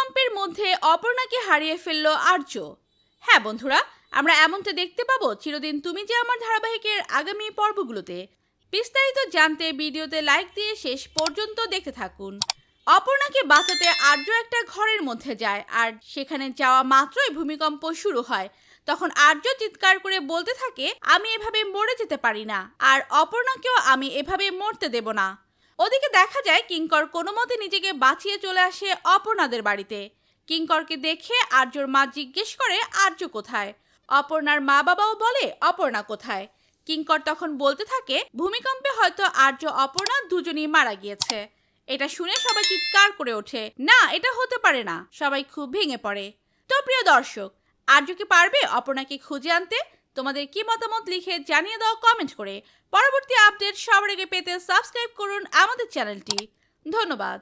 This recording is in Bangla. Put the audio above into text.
ভূমিকম্পের মধ্যে অপর্ণাকে হারিয়ে ফেলল আর্য। হ্যাঁ বন্ধুরা, আমরা এমনটা দেখতে পাবো চিরদিন তুমি যে আমার ধারাবাহিকের আগামী পর্বগুলোতে। বিস্তারিত জানতে ভিডিওতে লাইক দিয়ে শেষ পর্যন্ত দেখতে থাকুন। অপর্ণাকে বাঁচাতে আর্য একটা ঘরের মধ্যে যায়, আর সেখানে যাওয়া মাত্রই ভূমিকম্প শুরু হয়। তখন আর্য চিৎকার করে বলতে থাকে, আমি এভাবে মরে যেতে পারি না, আর অপর্ণাকেও আমি এভাবে মরতে দেব না। ওদিকে দেখা যায় কিঙ্কর কোনো মতে নিজেকে বাঁচিয়ে চলে আসে অপর্ণাদের বাড়িতে। কিঙ্করকে দেখে আর্যর মা জিজ্ঞেস করে আর্য কোথায়। অপর্ণার মা বাবাও বলে অপর্ণা কোথায়। কিঙ্কর তখন বলতে থাকে ভূমিকম্পে হয়তো আর্য অপর্ণা দুজনেই মারা গিয়েছে। এটা শুনে সবাই চিৎকার করে ওঠে, না এটা হতে পারে না। সবাই খুব ভেঙে পড়ে। তো প্রিয় দর্শক, আর্য কি পারবে অপর্ণাকে খুঁজে আনতে? তোমাদের কি মতামত লিখে জানিয়ে দাও কমেন্ট করে। পরবর্তী আপডেট সবার আগে পেতে সাবস্ক্রাইব করুন আমাদের চ্যানেলটি। ধন্যবাদ।